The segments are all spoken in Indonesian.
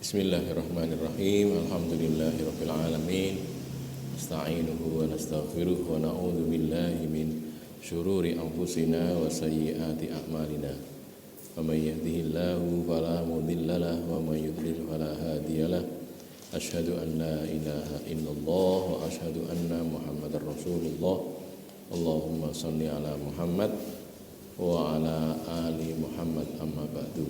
Bismillahirrahmanirrahim. Alhamdulillahirabbil alamin. Nasta'inuhu wa nastaghfiruh wa na'udzu billahi min syururi anfusina wa sayyiati a'malina. Faman yahdihillahu fala mudhillalah wa man yudlil fala hadiyalah. Asyhadu an la ilaha illallah wa asyhadu anna Muhammadar Rasulullah. Allahumma shalli ala Muhammad wa ala ali Muhammad amma ba'du.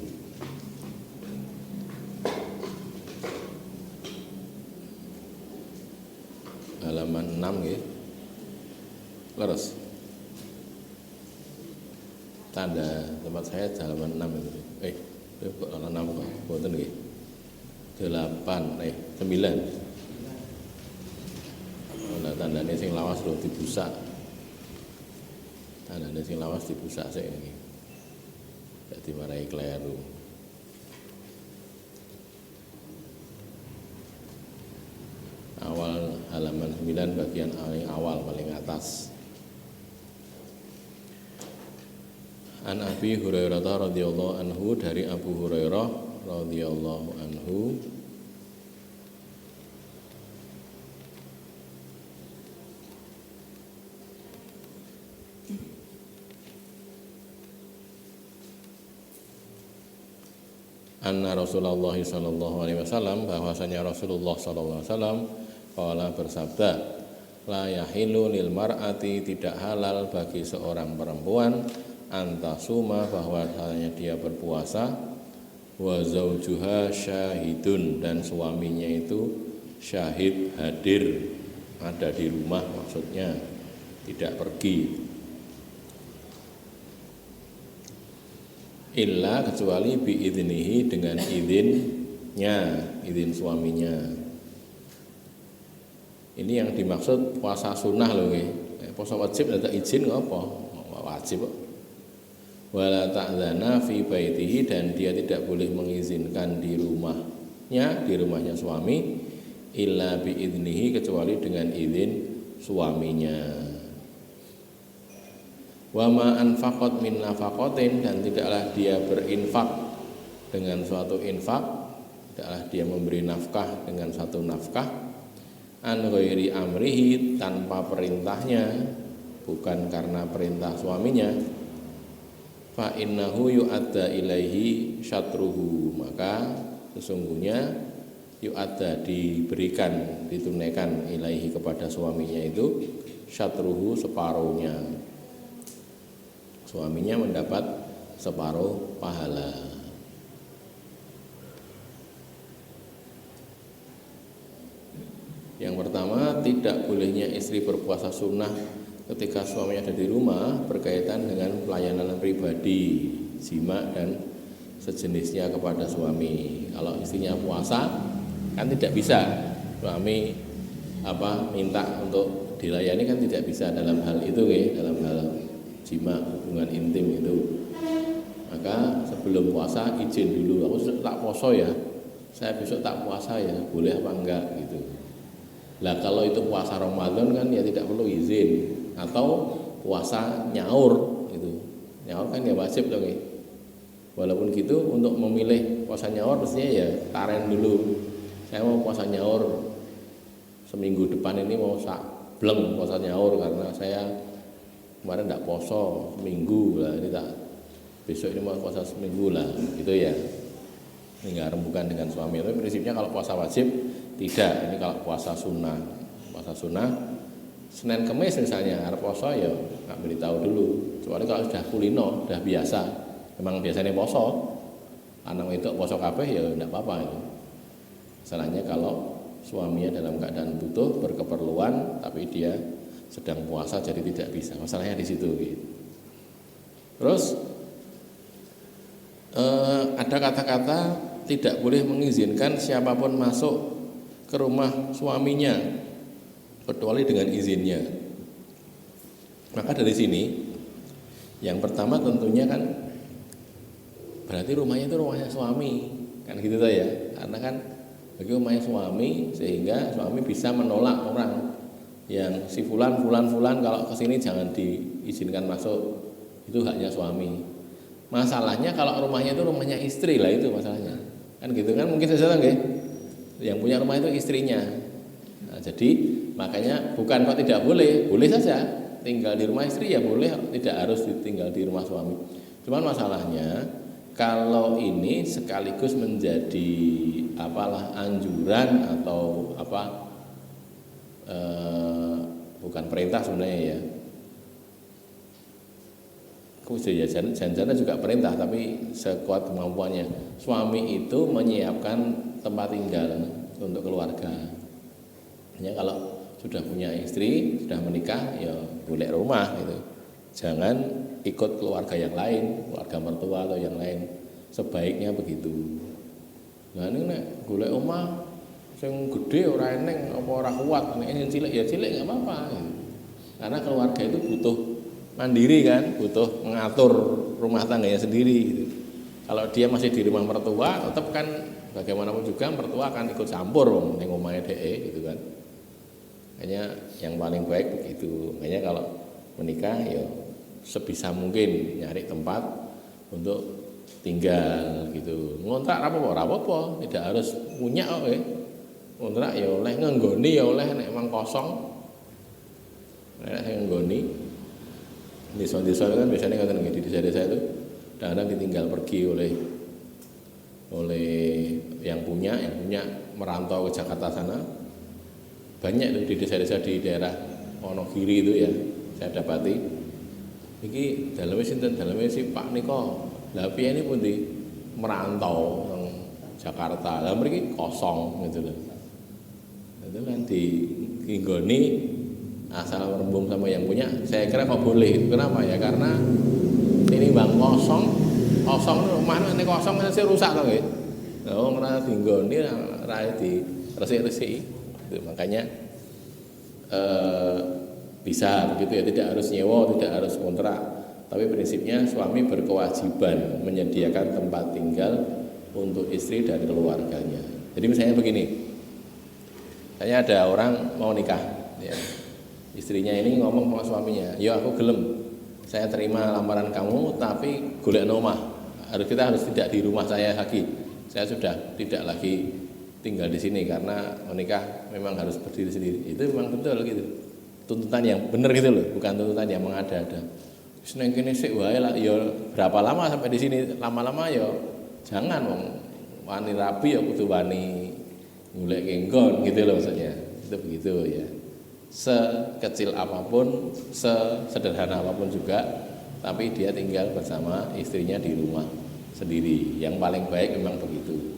Halaman 6 nggih. Leres. Tanda tempat saya halaman 6 itu. Kok halaman 6 kok mboten nggih. 8 9. Nah, tandane sing lawas lho dibusak. Tandane sing lawas dibusak sik niki. Dadi marai kleru. Awal halaman 9 bagian paling awal paling atas. An Abi Hurairah radhiyallahu anhu, dari Abu Hurairah radhiyallahu anhu, anna Rasulullah sallallahu alaihi wasallam, bahwasanya Rasulullah sallallahu alaihi wasallam qala bersabda, la yahilu lil mar'ati, tidak halal bagi seorang perempuan, antasuma, bahwasanya dia berpuasa, wa zaujuha syahidun, dan suaminya itu syahid, hadir, ada di rumah, maksudnya tidak pergi, illa, kecuali biidnihi, dengan izinnya, izin suaminya. Ini yang dimaksud puasa sunnah loh nggih. Puasa wajib ada izin apa? Wajib kok. Wala ta'dzana fi baitihi, dan dia tidak boleh mengizinkan di rumahnya suami, illa biidnihi, kecuali dengan izin suaminya. Wa ma anfaqat min nafaqatin, dan tidaklah dia berinfak dengan suatu infak, tidaklah dia memberi nafkah dengan satu nafkah, an ghairi amrihi, tanpa perintahnya, bukan karena perintah suaminya, fa innahu yu'adda ilaihi syatruhu, maka sesungguhnya yu'adda, diberikan, ditunaikan, ilaihi, kepada suaminya itu, syatruhu, separuhnya, suaminya mendapat separuh pahala. Yang pertama, tidak bolehnya istri berpuasa sunnah ketika suaminya ada di rumah berkaitan dengan pelayanan pribadi, jima dan sejenisnya kepada suami. Kalau istrinya puasa kan tidak bisa suami minta untuk dilayani, kan tidak bisa dalam hal itu dalam hal jima, hubungan intim itu. Maka sebelum puasa izin dulu, aku tak poso ya, saya besok tak puasa ya, boleh apa enggak gitu. Lah kalau itu puasa Ramadan kan ya tidak perlu izin, atau puasa nyaur itu. Nyaur kan ya wajib dong ya. Walaupun gitu, untuk memilih puasa nyaur mestinya ya taren dulu. Saya mau puasa nyaur seminggu depan ini, mau bleng puasa nyaur, karena saya kemarin tidak poso seminggu lah, ini tak, besok ini mau puasa seminggu lah gitu ya. Ini nggak rembukan dengan suami. Tapi prinsipnya kalau puasa wajib tidak. Ini kalau puasa sunnah Senin Kemis misalnya harus puasa, ya nggak beritahu dulu. Kecuali kalau sudah kulino, sudah biasa, memang biasanya poso, anak itu poso kabeh, ya tidak apa-apa itu. Masalahnya kalau suaminya dalam keadaan butuh, berkeperluan, tapi dia sedang puasa jadi tidak bisa. Masalahnya di situ gitu. Terus ada kata-kata tidak boleh mengizinkan siapapun masuk ke rumah suaminya kecuali dengan izinnya. Maka dari sini yang pertama tentunya kan berarti rumahnya itu rumahnya suami, kan gitu ya. Karena kan bagi rumahnya suami, sehingga suami bisa menolak orang yang si fulan kalau kesini jangan diizinkan masuk, itu haknya suami. Masalahnya kalau rumahnya itu rumahnya istri lah, itu masalahnya. Kan gitu kan, mungkin saja nggih. Yang punya rumah itu istrinya. Nah, jadi makanya bukan kok tidak boleh, boleh saja tinggal di rumah istri ya boleh, tidak harus tinggal di rumah suami. Cuman masalahnya kalau ini sekaligus menjadi apalah anjuran atau apa bukan perintah sebenarnya ya. Ya jangan juga perintah, tapi sekuat kemampuannya. Suami itu menyiapkan tempat tinggal untuk keluarga. Hanya kalau sudah punya istri, sudah menikah, ya golek rumah gitu. Jangan ikut keluarga yang lain, keluarga mertua atau yang lain. Sebaiknya begitu. Nah ini nek golek omah sing gede ora eneng apa ora kuat, nek sing cilik ya cilik enggak apa-apa gitu. Karena keluarga itu butuh mandiri kan, butuh mengatur rumah tangganya sendiri gitu. Kalau dia masih di rumah mertua, tetap kan bagaimanapun juga mertua akan ikut campur ning omahe dhek gitu kan. Makanya yang paling baik begitu. Makanya kalau menikah ya sebisa mungkin nyari tempat untuk tinggal gitu. Ngontrak apa-apa, tidak harus punya kok ya. Ngontrak ya oleh, ngenggoni ya oleh, nek emang kosong. Nek ngenggoni desa-desa kan biasanya ngoten nggih, di desa-desa itu kadang ditinggal pergi oleh yang punya merantau ke Jakarta sana. Banyak tuh di desa-desa di daerah Wonogiri itu ya, saya dapati. Iki dalamnya sinten, dalamnya si Pak Niko. Lah piye ini pun di merantau nang Jakarta. Lah mriki kosong gitu loh. Itu kan diinggoni asal merembung sama yang punya. Saya kira kok boleh. Kenapa ya? Karena ini bang kosong rumah ini kosong masih rusak to nggih. Lah wong ora diinggoni ora diresik-resiki. Makanya bisa begitu ya, tidak harus nyewa, tidak harus kontrak, tapi prinsipnya suami berkewajiban menyediakan tempat tinggal untuk istri dan keluarganya. Jadi misalnya begini, saya ada orang mau nikah ya. Istrinya ini ngomong sama suaminya, ya aku gelem, saya terima lamaran kamu tapi golek omah. Kita harus tidak di rumah saya lagi, saya sudah tidak lagi tinggal di sini karena menikah memang harus berdiri sendiri. Itu memang betul gitu. Tuntutan yang benar gitu loh, bukan tuntutan yang mengada-ada. Wis nang kene sik wae lah ya berapa lama sampai di sini, lama-lama ya jangan wong wani rapi ya kudu wani golek kenggon gitu loh maksudnya. Itu begitu ya. Sekecil apapun, sesederhana apapun juga, tapi dia tinggal bersama istrinya di rumah sendiri. Yang paling baik memang begitu.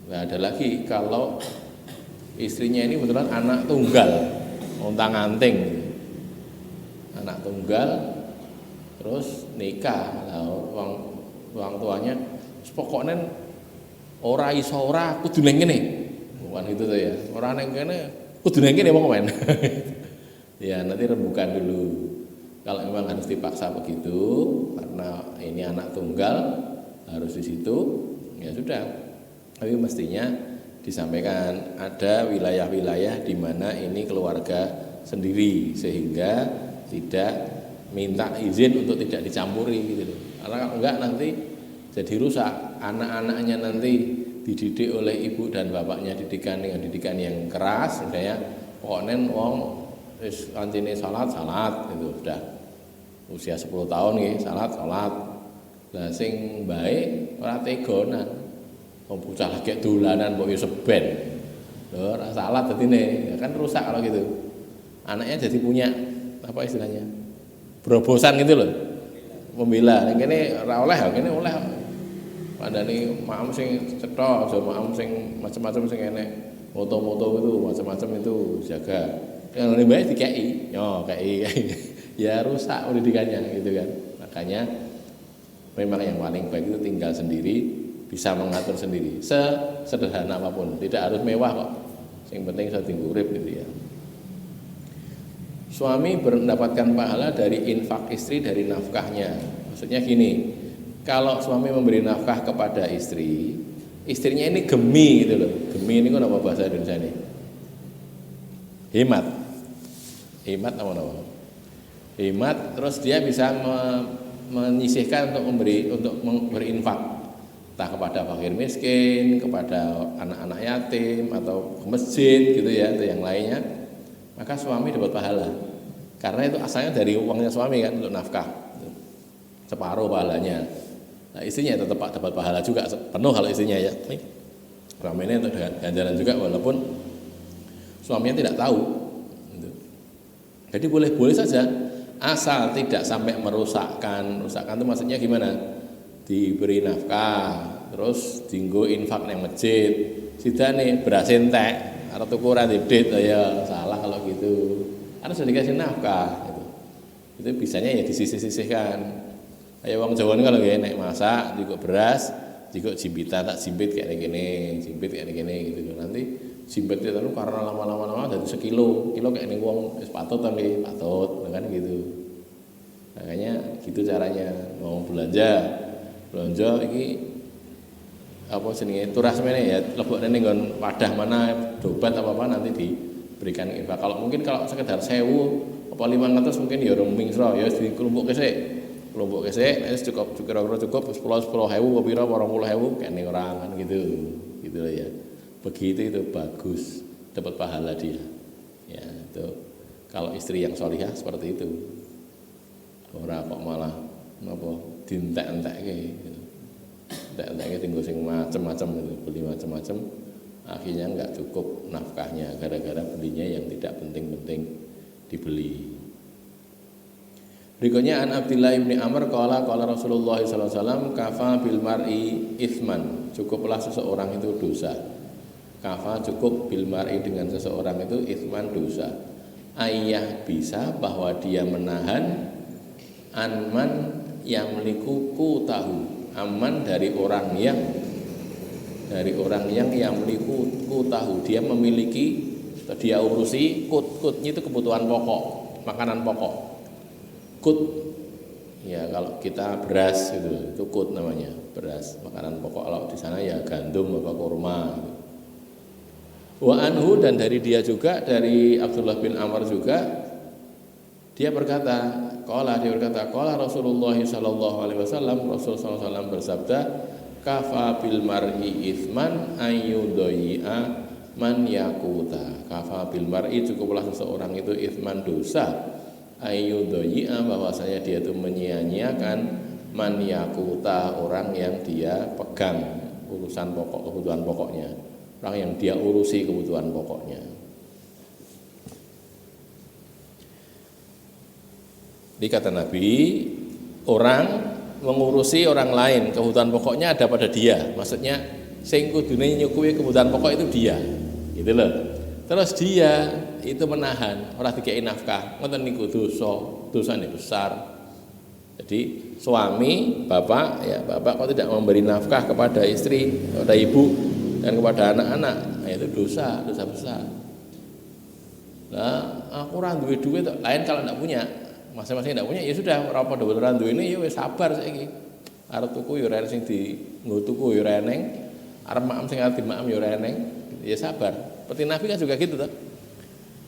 Nah ada lagi kalau istrinya ini betulan anak tunggal, ontang-anting, anak tunggal, terus nikah, nah, orang tuanya, pokoknya ora iso ora kudu neng kene, bukan gitu tuh ya, orang neng kene kudu neng kene mau main, ya nanti rembukan dulu. Kalau memang harus dipaksa begitu, karena ini anak tunggal harus di situ, ya sudah. Tapi mestinya disampaikan ada wilayah-wilayah di mana ini keluarga sendiri sehingga tidak minta izin untuk tidak dicampuri gitu loh. Karena kalau enggak nanti jadi rusak, anak-anaknya nanti dididik oleh ibu dan bapaknya didikan dengan didikan yang keras, misalnya pokoknya wong wis kancine salat gitu sudah usia 10 tahun nggih salat. Lah sing baik ora tegonan. Wong bocah lagi dolanan kok yo seben. Lho, ora salah dadine. Ya kan rusak kalau gitu. Anaknya jadi punya apa istilahnya? Berobosan gitu loh. Membela. Ning kene ora oleh, kene oleh. Padane makam sing cetha, aja makam sing macam-macam sing enek. Moto-moto itu macam-macam itu jaga. Yang lebih baik dikei. Yo, kei. Ya rusak pendidikannya gitu kan. Makanya memang yang paling baik itu tinggal sendiri, bisa mengatur sendiri, sesederhana apapun, tidak harus mewah kok. Yang penting saya urip gitu ya. Suami mendapatkan pahala dari infak istri dari nafkahnya. Maksudnya gini, kalau suami memberi nafkah kepada istri, istrinya ini gemi gitu loh. Gemi ini kan apa bahasa Indonesia ini? Hemat apa? Hemat, terus dia bisa menyisihkan untuk berinfak, entah kepada fakir miskin, kepada anak-anak yatim atau ke masjid gitu ya, atau yang lainnya, maka suami dapat pahala. Karena itu asalnya dari uangnya suami kan untuk nafkah. Separuh pahalanya. Nah, istrinya tetap dapat pahala juga penuh kalau istrinya ya. Suaminya untuk ganjaran juga walaupun suaminya tidak tahu. Jadi boleh-boleh saja, asal tidak sampai merusakkan. Merusakkan itu maksudnya gimana? Diberi nafkah, terus dinggo infak nang masjid. Sidane beras entek, arep tuku ora ndedit ya salah kalau gitu. Harus sudah dikasih nafkah gitu. Itu bisanya ya disisih-sisihkan. Kayak wong Jawa kalau nggih nek masak digo beras, digo jimpitan tak jimpit kayak gini, jimpit kayak gini gitu. Nanti jimpit itu karena lama-lama jadi sekilo, kilo kayak ning wong wis patut tapi patut kan gitu. Makanya gitu caranya mau belanja iki apa jenenge turas meneh ya lebokne ning nggon wadah mana dobat apa nanti diberikan infak. Kalau sekedar 1000 apa 500 mungkin ya urung mingsro ya dikelumpukke sik. Kelumpukke sik wis cukup kira-kira cukup 10.000 apa pira 20.000 kene orang kan gitu. Gitu ya. Begitu itu bagus, dapat pahala dia. Ya, itu kalau istri yang sholihah seperti itu. Ora kok malah napa dientek-entekke gitu. Entek-entekke tinggal sing macam-macam gitu, beli macam-macam akhirnya enggak cukup nafkahnya gara-gara belinya yang tidak penting-penting dibeli. Berikutnya an Abdillah bin Amr qala Rasulullah sallallahu alaihi wasallam kafa bil mar'i itsman, cukuplah seseorang itu dosa. Kafa cukup bil mar'i dengan seseorang itu itsman dosa. Ayah bisa bahwa dia menahan anman yang meliku tahu, aman dari orang yang yang meliku tahu, dia memiliki atau dia urusi kutnya itu kebutuhan pokok, makanan pokok. Kut ya kalau kita beras gitu, itu kut namanya, beras makanan pokok. Kalau di sana ya gandum apa kurma gitu. Wa anhu, dan dari dia juga, dari Abdullah bin Amr juga, dia berkata qala Rasulullah sallallahu alaihi wasallam, Rasul sallallahu alaihi wasallam bersabda kafa bil mar'i itsman ayyudhi'a man yaquta. Kafa bil mar'i, cukuplah seseorang itu itsman dosa, ayyudhi'a bahwasanya dia itu menyia-nyiakan man yaquta, orang yang dia pegang urusan pokok, kebutuhan pokoknya, orang yang dia urusi kebutuhan pokoknya. Dikata Nabi, orang mengurusi orang lain, kebutuhan pokoknya ada pada dia. Maksudnya sing kudune nyukupi kebutuhan pokok itu dia. Gitu loh. Terus dia itu menahan, ora dikei nafkah. Ngoten niku dosane besar. Jadi suami, bapak kok tidak memberi nafkah kepada istri, kepada ibu dan kepada anak-anak. Nah, itu dosa besar. Nah, aku ora duwe duit, lain kalau enggak punya. Masing-masing tidak punya ya sudah, ora padha beneran duwe ini ya wis sabar saiki. Arep tuku ya ora sing nggo tuku ya ora eneng, arep maem sing arep dimaem ya ora eneng, ya sabar. Seperti Nabi kan juga gitu toh.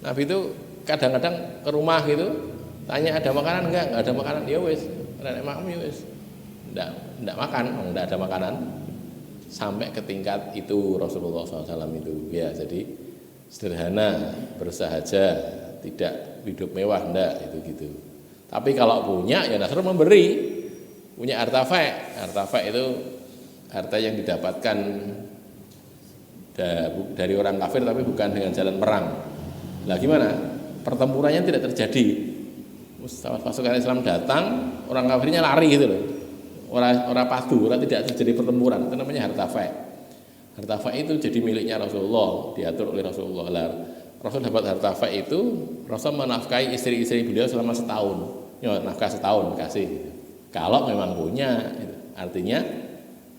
Nabi itu kadang-kadang ke rumah gitu, tanya ada makanan enggak ada makanan, ya wis, ora enek maem ya wis. Enggak makan, enggak ada makanan. Sampai ke tingkat itu Rasulullah SAW itu. Ya, jadi sederhana, bersahaja, tidak hidup mewah enggak itu gitu. Tapi kalau punya ya Nasr memberi, punya harta fek itu harta yang didapatkan dari orang kafir tapi bukan dengan jalan perang. Lah gimana? Pertempurannya tidak terjadi. Pasukan Islam datang, orang kafirnya lari gitu loh. Orang padu, tidak terjadi pertempuran. Itu namanya harta fek. Harta fek itu jadi miliknya Rasulullah, diatur oleh Rasulullah. Rasul dapat harta fek itu, Rasul menafkahi istri-istri beliau selama setahun. Ya, nafkah setahun kasih. Kalau memang punya, artinya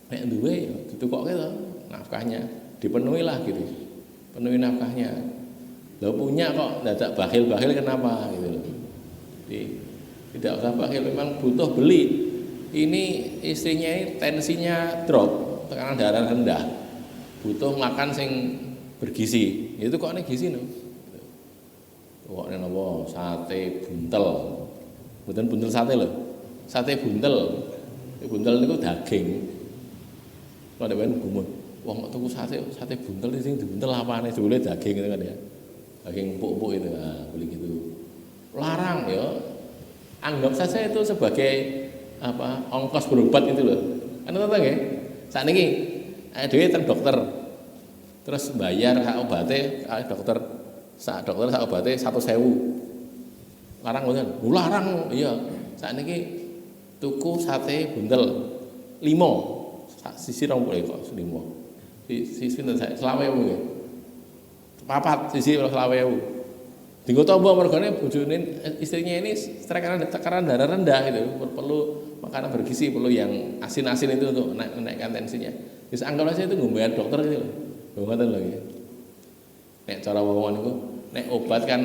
nek duwe ditukok gitu nafkahnya, dipenuhilah gitu. Penuhi nafkahnya. Lo punya kok dadak bakhil-bakhil kenapa gitu loh. Jadi, tidak usah bakhil, memang butuh beli. Ini istrinya ini tensinya drop, tekanan darah rendah. Butuh makan sing bergizi. Itu kok ini gizi no. Kok ini apa? Sate buntel. Buntel sate loh. sate buntel. Buntel niku daging. Kalau ada ben gumun. Wong kok tuku sate buntel sing dibuntel apane jebule daging gitu kan ya. Daging empuk-empuk itu. Nah, beli gitu. Larang ya. Anggap saja itu sebagai ongkos berobat itu loh. Kan tahu nggih? Sakniki dhewe teng dokter. Terus bayar hak obate dokter sak obate 1.000. Larang mboten? Larang iya. Sakniki tuku sate buntel 5 sisi 20 kok 5 sisi sinten saya 20.000 nggih 4 sisi 20.000 dienggo tombo mergane bojone istrinya ini tekanan darah rendah gitu perlu makanan bergizi perlu yang asin-asin itu untuk menaikkan tensinya wis anggap aja itu ngombean dokter gitu lho ngoten lho nggih nek cara wong niku nek obat kan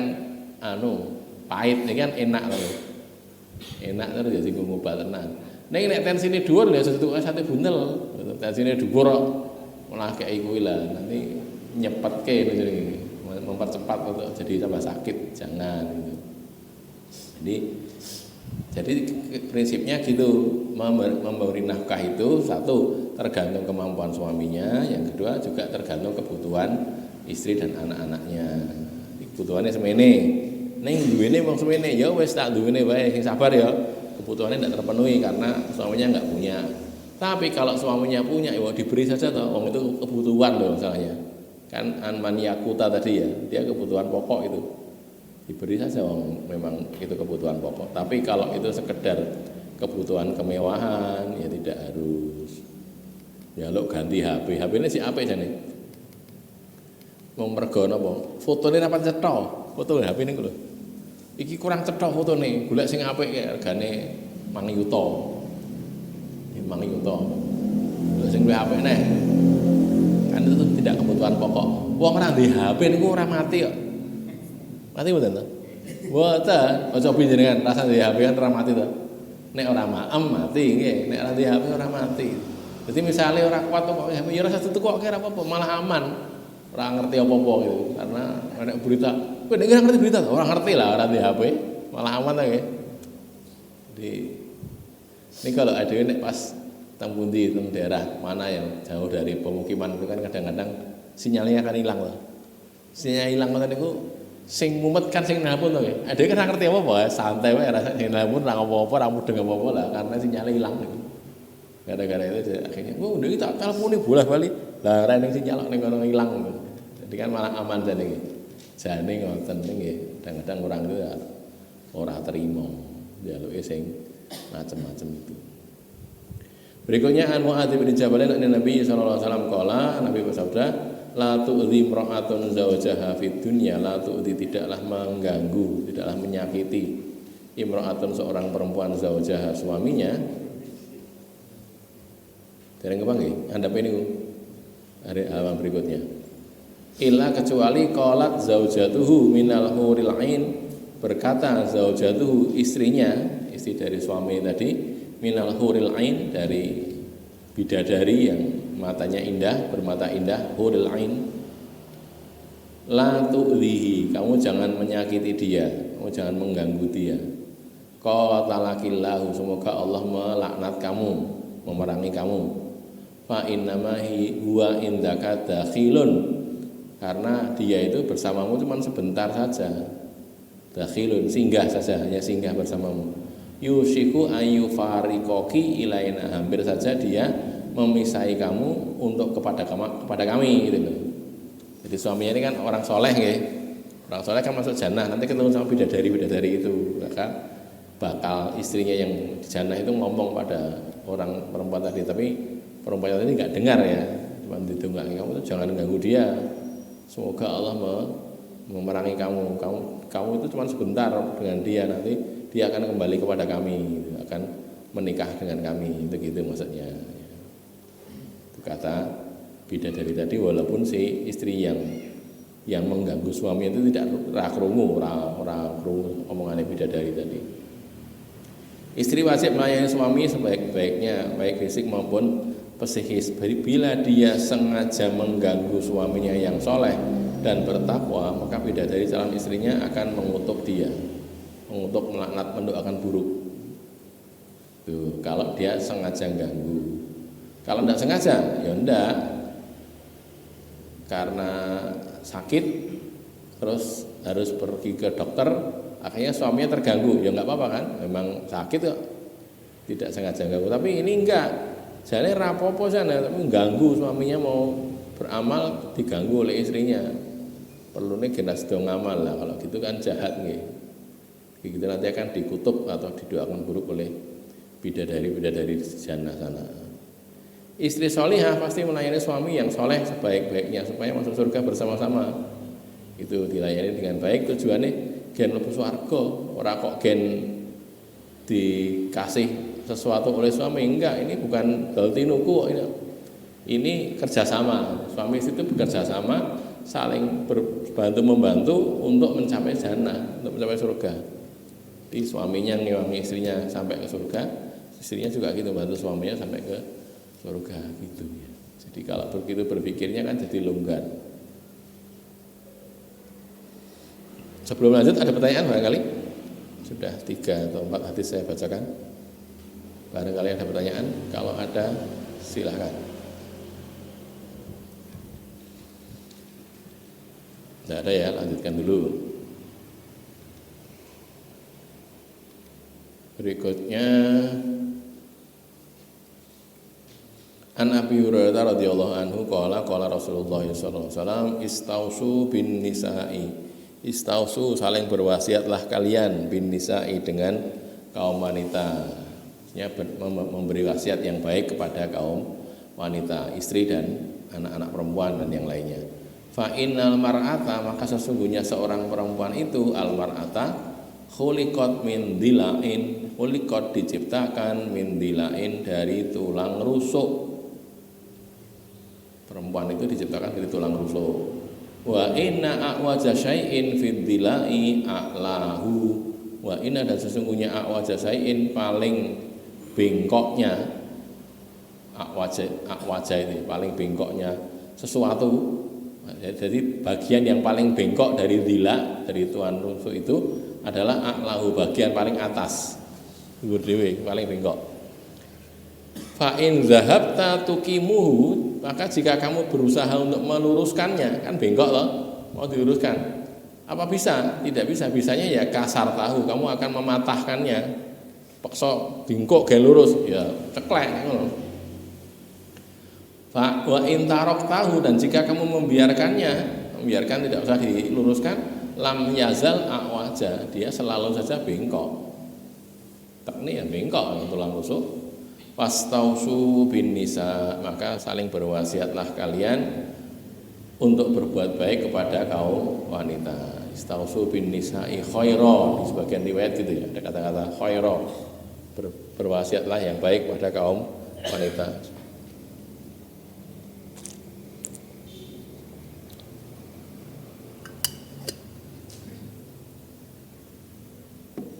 pahit iki kan enak lho enak terus ya sing ngobat tenan. Nek tensine dhuwur ya setuke sate buntel. Tensine dhuwur malah kei kuwi lah nanti nyepetke mempercepat untuk jadi tambah sakit jangan gitu. Jadi prinsipnya gitu memberi nafkah itu satu tergantung kemampuan suaminya, yang kedua juga tergantung kebutuhan istri dan anak-anaknya. Kebutuhannya semene. Ning duwene wong semene ya wis tak duwene wae sing sabar ya. Kebutuhannya tidak terpenuhi karena suaminya enggak punya. Tapi kalau suaminya punya ya diberi saja toh, wong itu kebutuhan loh misalnya. Kan anman yakuta tadi ya, dia kebutuhan pokok itu. Diberi saja wong memang itu kebutuhan pokok. Tapi kalau itu sekedar kebutuhan kemewahan ya tidak harus. Ya lo ganti HP. HP ini si apa jane? Wong mergo napa? Fotone ra cetha. Foto HP niku lho. Iki kurang cetha fotone, golek sing apik regane 5 yuta. Ya 5 yuta. Lha sing luwih apik neh. Kan itu tidak kebutuhan pokok. Wong ora ndek HP niku ora mati kok. Mati mboten to? Mboten. Aja pinjenengan rasa ndek HP kan ora mati to. Nek ora mati nggih, nek ora ndek HP ora mati. Jadi misalnya ora kuat kok HP ya ora satu kok ora apa-apa, malah aman. Ora ngerti apa-apa gitu. Karena ada berita kowe nek ngerti berita to, orang ngerti lah orang di HP, malah aman ta nggih. Jadi ini kalau ada nek pas teng pundi teng daerah mana yang jauh dari pemukiman itu kan kadang-kadang sinyalnya akan hilang loh. Sinyal hilang ngoten niku sing mumet kan sing nelpon to nggih. Ada kan ngerti apa-apa, santai wae rasa sing nelpon ora apa-apa, ora mudeng apa-apa lah karena sinyalnya hilang niku. Gara-gara itu akhirnya, udah kita telepon nih bolak-balik, lah ning sinyal ning kono hilang. Jadi kan malah aman jane iki. Jane ngoten nggih, kadang-kadang orang itu ya ora terima dialoge sing macam-macam itu. Berikutnya an Muadz bin Jabal an Nabi sallallahu alaihi wasallam qala, Nabi bersabda, la tu'dhi imra'atun zawjaha fid dunya, la tu'dhi tidaklah mengganggu, tidaklah menyakiti imra'atun seorang perempuan zawjaha suaminya. Dereng kepang nggih, andhap niku. Hari halaman berikutnya. Illa kecuali qalat zaujatuhu minal huril ain, berkata zaujatuhu istrinya, istri dari suami tadi, minal huril ain dari bidadari yang matanya indah, bermata indah, huril ain. La tu'dhihi, kamu jangan menyakiti dia, kamu jangan mengganggu dia. Qatalakillahu, semoga Allah melaknat kamu, memerangi kamu. Fa innamahi huwa indaka dakhilun, karena dia itu bersamamu cuma sebentar saja. Dakhilun, singgah saja, hanya singgah bersamamu. Yushiku ayu farikoki ilaina, hampir saja dia memisahi kamu untuk kepada kami gitu. Jadi suaminya ini kan orang soleh nggih. Orang soleh kan masuk jannah, nanti ketemu sama bidadari itu, maka bakal istrinya yang di jannah itu ngomong pada orang perempuan tadi, tapi perempuan tadi nggak dengar ya, cuma ditunggangi, kamu tuh jangan ganggu dia. Semoga Allah memerangi kamu. Kamu itu cuma sebentar dengan dia, nanti dia akan kembali kepada kami, akan menikah dengan kami. Itu gitu maksudnya. Itu kata bidadari tadi, walaupun si istri yang mengganggu suami itu tidak krungu omongannya bidadari tadi. Istri wajib melayani suami sebaik-baiknya, baik fisik maupun psikis. Bila dia sengaja mengganggu suaminya yang soleh dan bertakwa, maka bidadari calon istrinya akan mengutuk dia, mengutuk, melaknat, mendoakan buruk. Tuh, kalau dia sengaja ganggu. Kalau tidak sengaja, ya enggak. Karena sakit, terus harus pergi ke dokter, akhirnya suaminya terganggu. Ya enggak apa-apa kan, memang sakit kok, tidak sengaja ganggu. Tapi ini enggak, jadi rapopo sana, tapi ganggu suaminya mau beramal, diganggu oleh istrinya. Perlunya genas dong ngamal lah, kalau gitu kan jahat nih. Gitu nanti akan dikutuk atau didoakan buruk oleh bidadari-bidadari jannah sana. Istri solihah pasti melayani suami yang soleh sebaik-baiknya supaya masuk surga bersama-sama. Itu dilayani dengan baik, tujuannya gen lebu swarga, ora kok gen dikasih sesuatu oleh suami. Enggak, ini bukan galtinuku, ini kerjasama. Suami istri itu bekerja sama, saling berbantu membantu untuk mencapai jannah, untuk mencapai surga. Jadi suaminya ngewangi istrinya sampai ke surga, istrinya juga gitu bantu suaminya sampai ke surga gitu ya. Jadi kalau begitu berpikirnya kan jadi longgar. Sebelum lanjut ada pertanyaan barangkali? Sudah 3 atau 4 hadis saya bacakan. Barangkali ada pertanyaan, kalau ada silahkan. Tidak ada ya, lanjutkan dulu. Berikutnya An Abi Hurairah radhiyallahu anhu qala Rasulullah sallallahu alaihi wasallam istausu bin nisa'i. Istausu, saling berwasiatlah kalian bin nisa'i dengan kaum wanita. Maksudnya memberi wasiat yang baik kepada kaum wanita, istri dan anak-anak perempuan dan yang lainnya. Fa innal mar'ata, maka sesungguhnya seorang perempuan itu al mar'ata khuliqat min dilain, khuliqat diciptakan min dilain dari tulang rusuk. Perempuan itu diciptakan dari tulang rusuk. Wa inna a'waja syai'in fid dilai a'lahu. Wa inna, dan sesungguhnya a'waja syai'in paling bengkoknya, a'waja ini paling bengkoknya sesuatu. Jadi bagian yang paling bengkok dari dila, dari tulang rusuk itu adalah a'lahu, bagian paling atas. Dhuwur dhewe paling bengkok. Fa in zahabta tuqimuhu, maka jika kamu berusaha untuk meluruskannya, kan bengkok loh, mau diluruskan. Apa bisa? Tidak bisa. Bisanya ya kasar tahu, kamu akan mematahkannya. Paksa bengkok ge lurus, ya ceklek ngono. Fa wa in taraktahu, dan jika kamu membiarkannya, tidak usah diluruskan, lam yazal a'waja, dia selalu saja bengkok. Tak ini ya bengkok tulang rusuk. Fastausu bin nisa, maka saling berwasiatlah kalian untuk berbuat baik kepada kaum wanita. Istausu bin nisa'i khaira, di sebagian riwayat gitu ya, ada kata-kata khaira, berwasiatlah yang baik kepada kaum wanita.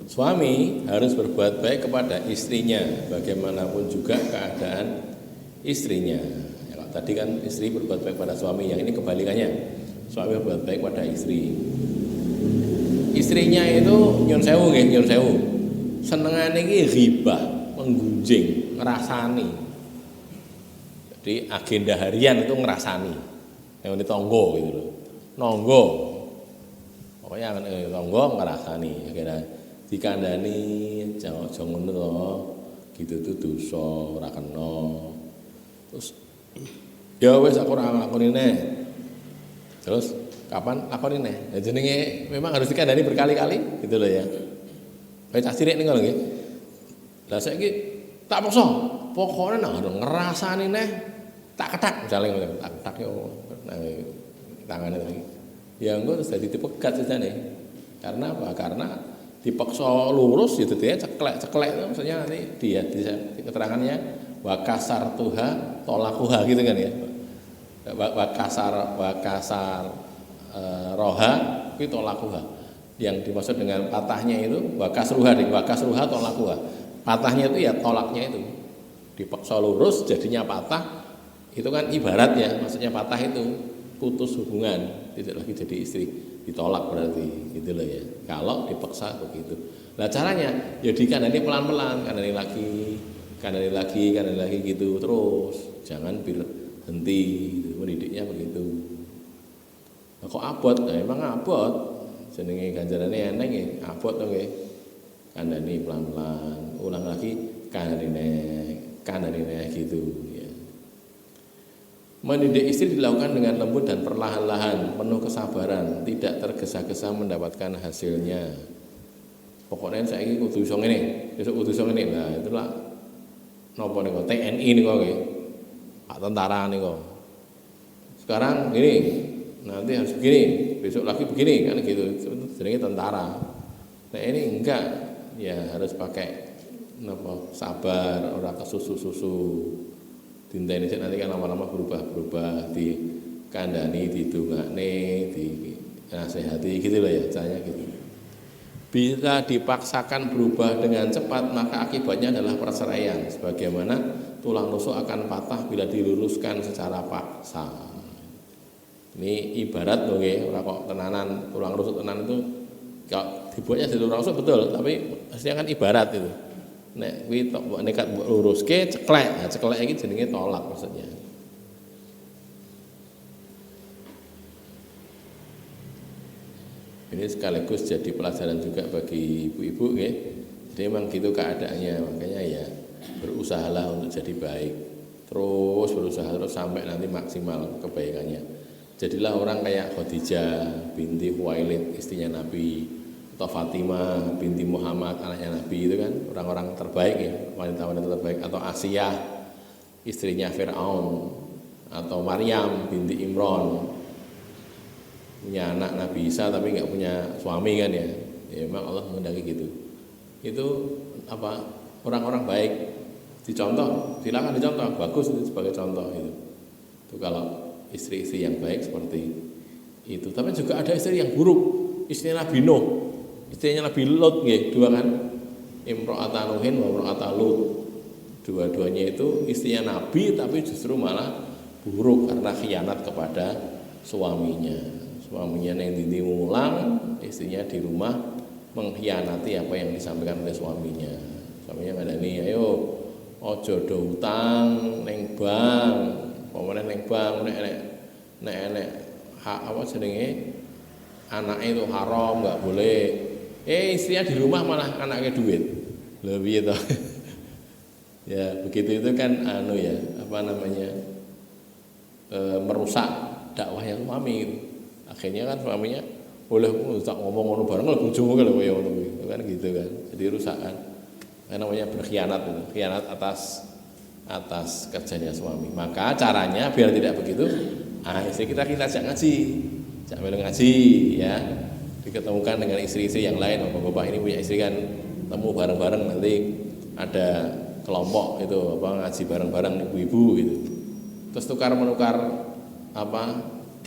Suami harus berbuat baik kepada istrinya, bagaimanapun juga keadaan istrinya. Ya, tadi kan istri berbuat baik pada suami, yang ini kebalikannya. Suami berbuat baik pada istri. Istrinya itu nyun sewu nggih, nyun sewu. Senengane iki ghibah, menggunjing, ngrasani. Jadi agenda harian itu ngrasani. Yang ini tonggo gitu loh. Nonggo. Pokoknya tonggo ngrasani agenda dikandani jangan ngono to, gitu tuh dosa ora kena. Terus ya wis aku ora lakoni neh. Terus kapan lakoni neh? Ya jenenge memang harus dikandani berkali-kali gitu loh ya. Kayak cah cilik ning ngono nggih. Lah saiki tak paksa, pokoknya ngrasani neh tak ketak misalnya ngono, tak ketak yo nang tangane lagi. Ya engko terus dadi dipegat sejane. Karena apa? Karena dipaksa lurus gitu ya, ceklek itu maksudnya nanti dia keterangannya wa kasar tuha tolakuha gitu kan ya, wa kasar roha itu tolakuha, yang dimaksud dengan patahnya itu wa kasruha tolakuha, patahnya itu ya tolaknya itu, dipaksa lurus jadinya patah, itu kan ibarat ya, maksudnya patah itu putus hubungan, tidak lagi jadi istri, ditolak berarti gitu loh ya. Kalau dipaksa begitu. Lah caranya ya dikandani pelan-pelan, kandani lagi gitu terus. Jangan berhenti gitu. Mendidiknya begitu. Nah, kok abot? Nah, emang abot. Jenenge ganjarane eneng ya, abot to nggih. Kandani pelan-pelan, ulang lagi kandani gitu ya. Mendidik istri dilakukan dengan lembut dan perlahan-lahan, penuh kesabaran, tidak tergesa-gesa mendapatkan hasilnya. Pokoknya saya ini kudu iso ngene, besok kudu iso ngene. Nah, itulah napa niku TNI niku nggih. Pak tentara niku. Sekarang gini, nanti harus begini, besok lagi begini kan gitu. Itu jenenge tentara. Nah, ini enggak, ya harus pakai napa sabar, ora kesusu-susu. Dinteni nanti kan lama-lama berubah di kandani, didongakne, di nasihati gitu loh ya, caranya gitu. Bila dipaksakan berubah dengan cepat, maka akibatnya adalah perceraian. Sebagaimana tulang rusuk akan patah bila diluruskan secara paksa. Ini ibarat loh nggih, ora kok tenanan tulang rusuk tenan itu kalau dibuatnya di tulang rusuk betul, tapi aslinya kan ibarat itu. Nek kuwi tok mbok nekat mbok luruske ceklek. Nah, ceklek iki jenenge tolak maksudnya. Ini sekaligus jadi pelajaran juga bagi ibu-ibu nggih. Jadi memang gitu keadaannya, makanya ya berusahalah untuk jadi baik. Terus berusaha terus sampai nanti maksimal kebaikannya. Jadilah orang kayak Khadijah binti Khuwailid, istrinya Nabi, atau Fatimah binti Muhammad, anaknya Nabi, itu kan orang-orang terbaik ya, wanita-wanita terbaik. Atau Asiyah, istrinya Fir'aun, atau Maryam binti Imran, punya anak Nabi Isa tapi nggak punya suami kan ya. Ya memang Allah menghendaki gitu. Itu apa, orang-orang baik dicontoh, silakan dicontoh, bagus itu sebagai contoh itu. Itu kalau istri-istri yang baik seperti itu. Tapi juga ada istri yang buruk, istrinya Nabi Nuh, istrinya Nabi Lut nggih, dua kan, Imro'ata Nuhin wa Imro'ata Lut. Dua-duanya itu istrinya Nabi tapi justru malah buruk karena khianat kepada suaminya. Suaminya yang dindi mulang, istrinya di rumah mengkhianati apa yang disampaikan oleh suaminya. Suaminya ngadani, ayo ojo do utang ning bank. Pemene ning bank nek hak apa jenenge anaknya itu haram, enggak boleh. Istrinya di rumah malah anaknya duit. Lho piye to? Ya, begitu itu kan anu ya, apa namanya? Merusak dakwahnya suami gitu. Akhirnya kan suaminya boleh tak ngomong ngono bareng lho bojomu lho kaya ngono kuwi. Kan gitu kan. Jadi rusak kan. Namanya berkhianat itu, khianat atas kerjanya suami. Maka caranya biar tidak begitu, istri kita ajak ngaji, ajak melu ngaji ya, diketemukan dengan istri-istri yang lain. Bapak ini punya istri kan, temu bareng-bareng, nanti ada kelompok itu apa ngaji bareng-bareng ibu-ibu gitu. Terus tukar menukar apa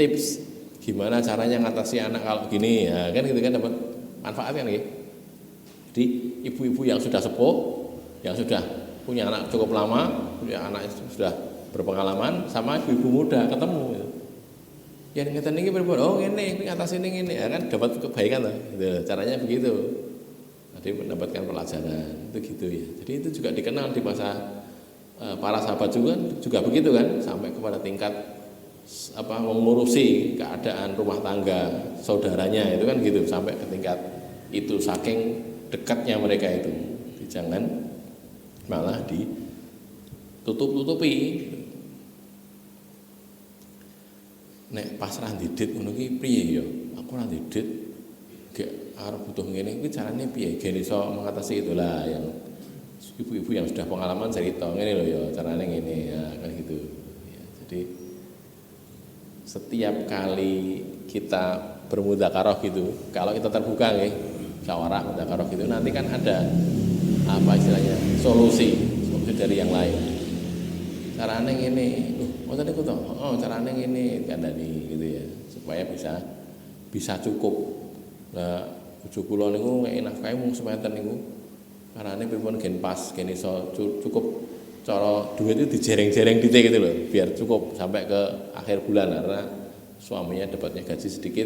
tips gimana caranya ngatasi anak kalau gini ya kan, gitu kan, dapat manfaat kan gitu. Jadi ibu-ibu yang sudah sepuh, yang sudah punya anak cukup lama, punya anak sudah berpengalaman, sama ibu-ibu muda ketemu gitu. Ya ngeten niki pripun? Oh ngene, ngatasi ini ya kan, dapat kebaikan lah gitu. Caranya begitu. Jadi mendapatkan pelajaran itu gitu ya. Jadi itu juga dikenal di masa para sahabat juga begitu kan, sampai kepada tingkat apa mengurusi keadaan rumah tangga saudaranya itu kan gitu, sampai ke tingkat itu saking dekatnya mereka itu. Jangan malah ditutup-tutupi. Nek pas ra ndidit ngono ki piye ya? Aku ra ndidit gek arep butuh ngene iki carane piye? Gen iso mengatasi itulah yang ibu-ibu yang sudah pengalaman cerita ngene lho ya, carane ngene ya kan gitu. Ya, jadi setiap kali kita bermudzakarah gitu, kalau kita terbuka nggih, musyawarah mudzakarah gitu, nanti kan ada apa istilahnya solusi dari yang lain. Carane ngene, ngoten niku to. Oh, carane ngene kandhani gitu ya, supaya bisa cukup. Lah bojo kula niku nek nafkahe mung sementen niku. Carane pripun gen pas, gen iso cukup cara duit itu dijereng-jereng dite gitu loh, biar cukup sampai ke akhir bulan karena suaminya dapatnya gaji sedikit,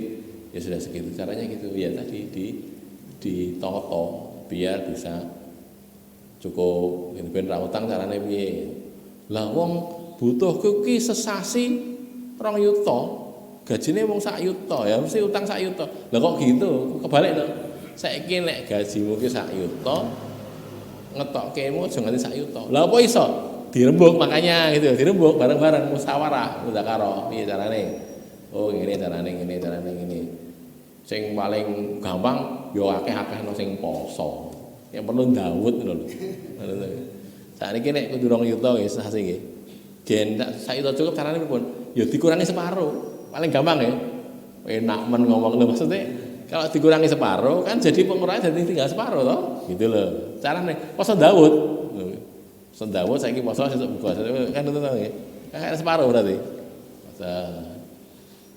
ya sudah segitu. Caranya gitu. Ya tadi ditoto biar bisa cukup. Ben ra utang carane piye? Lah wong butuh ki sesasi 2 yuta, gajine wong 1 yuta, ya mesti utang 1 yuta. Lah kok gitu? Kebalik to. Saiki nek gajimu ki 1 yuta, ngetokkemu aja nganti 1 yuta. Lah apa iso? Dirembuk makanya gitu, dirembuk bareng-bareng musyawarah, mudzakarah. Piye carane? Oh, ngene carane, ngene carane ngene. Sing paling gampang yo akeh-akeh sing poso. Yang perlu Daud lho. Sakniki nek kudu 2 yuta nggih sasi nggih. Gen 1 yuta cukup carane pripun? Ya dikurangi separuh. Paling gampang ya. Enak men ngomong lho maksudnya kalau dikurangi separuh kan jadi pengurangan jadi tinggal separuh toh. Gitu loh. Carane poso Daud. Poso Daud saiki poso sesuk buka kan itu to nggih. Kayak separuh berarti. Poso.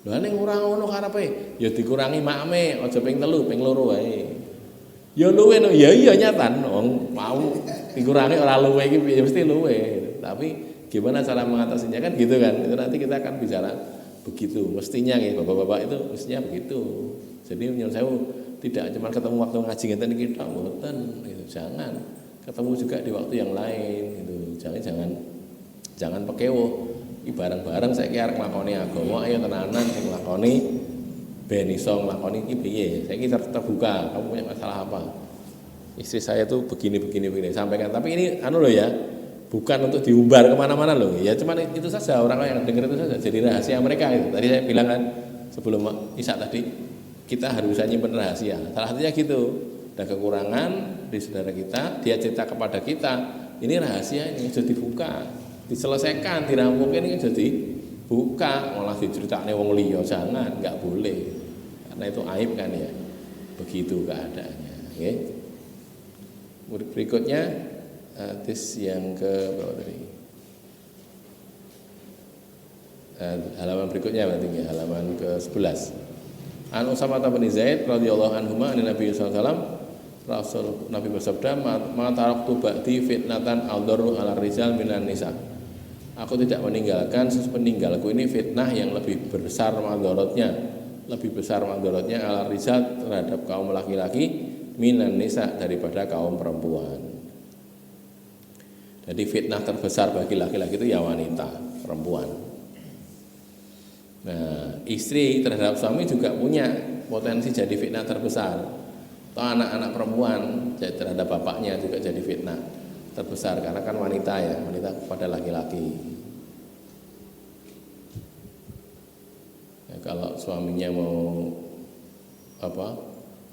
Lha ning ora ngono karepe ya dikurangi makme aja ping 3, ping 2 wae. Ya luwe no, ya iya nyatan wong mau dikurangi ora luwe iki ya mesti luwe. Tapi gimana cara mengatasinya kan gitu kan. Itu nanti kita akan bicara begitu. Mestinya nggih Bapak-bapak itu mestinya begitu. Jadi menurut saya tidak cuma ketemu waktu ngaji ngeten iki tok mboten gitu. Jangan ketemu juga di waktu yang lain gitu. Jangan pekewo. Bareng-bareng saiki arep nglakoni agama ayo tenanan sing nglakoni ben iso nglakoni iki piye. Saiki terbuka, kamu punya masalah apa? Istri saya tuh begini sampaikan. Tapi ini anu loh ya, bukan untuk diumbar kemana-mana loh. Ya cuma itu saja orang yang dengar itu saja. Jadi rahasia mereka itu. Tadi saya bilang kan sebelum Isya tadi kita harus bisa nyimpen rahasia. Salah satunya gitu. Ada kekurangan di saudara kita, dia cerita kepada kita. Ini rahasia ini sudah dibuka, diselesaikan, dirampungkan ini jadi buka malah diceritane wong liya jangan, enggak boleh. Karena itu aib kan ya. Begitu keadaannya, nggih. Berikutnya hadis yang ke berapa tadi? Halaman berikutnya berarti ya, halaman ke-11. An Usamah bin Zaid radhiyallahu anhu an Nabi sallallahu alaihi wasallam Rasul Nabi bersabda, "Ma taraktu ba'di fitnatan adharru 'ala rijal minan nisa." Aku tidak meninggalkan sepeninggalku ini fitnah yang lebih besar madharatnya, ala rijal terhadap kaum laki-laki minan nisa daripada kaum perempuan. Jadi fitnah terbesar bagi laki-laki itu ya wanita, perempuan. Nah, istri terhadap suami juga punya potensi jadi fitnah terbesar. Atau anak-anak perempuan terhadap bapaknya juga jadi fitnah terbesar karena kan wanita ya, wanita kepada laki-laki. Ya, kalau suaminya mau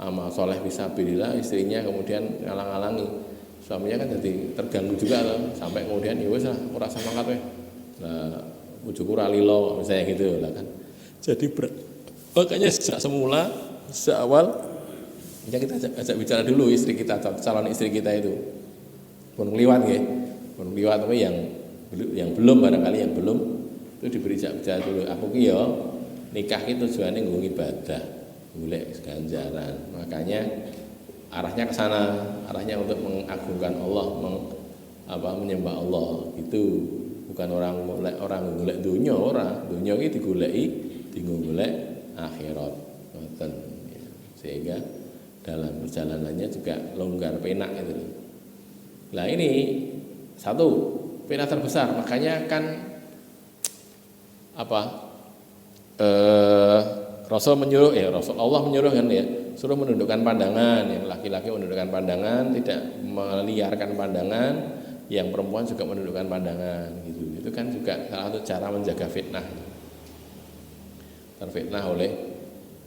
amal soleh fisabilillah, istrinya kemudian ngalang-alangi, suaminya kan jadi terganggu juga loh, sampai kemudian ya wis lah ora semangat weh. Nah, ujuk ora lilo misalnya gitu lah kan. Jadi berat. Makanya sejak awal ya kita ajak bicara dulu istri kita, calon istri kita itu. Pun liwat nggih. Pun liwat tapi yang belum barangkali yang belum itu diberi bicara dulu. Aku ki yo nikah itu tujuannya nggo ibadah, golek ganjaran. Makanya arahnya ke sana, arahnya untuk mengagungkan Allah, menyembah Allah. Itu bukan orang golek dunya ora. Dunya iki digoleki dienggo golek akhirat. Ngoten. Sehingga dalam perjalanannya juga longgar penak itu. Nah ini satu penak terbesar, makanya kan Rasul menyuruh Rasul Allah menyuruh kan ya, suruh menundukkan pandangan, yang laki-laki menundukkan pandangan, tidak meliarkan pandangan, yang perempuan juga menundukkan pandangan gitu. Itu kan juga salah satu cara menjaga fitnah. Terfitnah oleh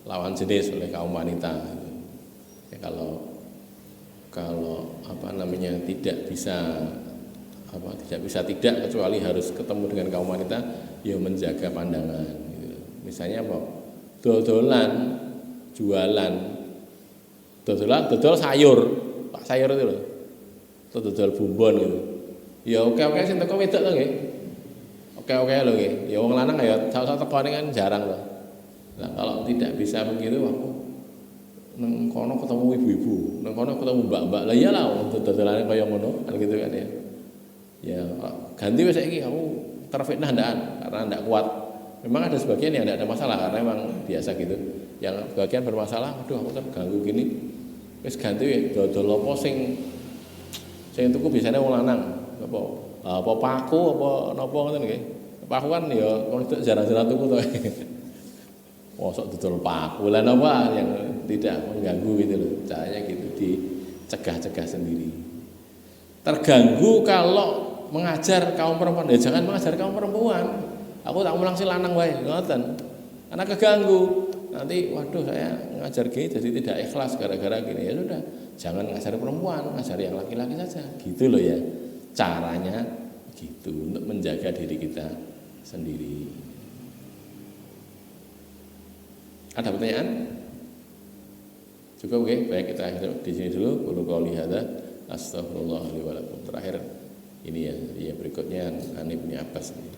lawan jenis, oleh kaum wanita. Ya, kalau tidak bisa kecuali harus ketemu dengan kaum wanita, ya menjaga pandangan gitu. Misalnya dodolan jualan dodol sayur, Pak sayur itu loh, dodol bumbon gitu. Ya oke sing teko wedok to nggih. Oke lho nggih. Ya wong lanang ya salah-salah tekone kan jarang loh. Nah, kalau tidak bisa begitu aku nang kono ketemu ibu-ibu, nang kono ketemu mbak-mbak. Lah iyalah wong dodolane kaya ngono, kan gitu kan ya. Ya, ganti wis saiki kamu terfitnah ndak karena ndak kuat. Memang ada sebagian yang tidak ada masalah karena memang biasa gitu. Yang bagian bermasalah, aduh aku terganggu gini. Wis ganti dodol apa sing tuku biasanya wong lanang. Apa paku apa napa ngoten nggih. Paku kan ya wong itu jarang-jarang tuku to. Mosok dodol paku. Lah napa yang tidak mengganggu gitu loh. Caranya gitu dicegah-cegah sendiri. Terganggu kalau mengajar kaum perempuan. Ya jangan mengajar kaum perempuan. Aku tak mulang si lanang wae, ngoten. Karena keganggu. Nanti waduh saya ngajar gini jadi tidak ikhlas gara-gara gini. Ya sudah, jangan ngajar perempuan, ngajar yang laki-laki saja. Gitu loh ya. Caranya gitu untuk menjaga diri kita sendiri. Ada pertanyaan? Cukup oke, baik kita akhir di sini dulu. Qul qouli hadza astaghfirullah li wa lakum. Terakhir ini ya berikutnya Ani bin Abbas ini.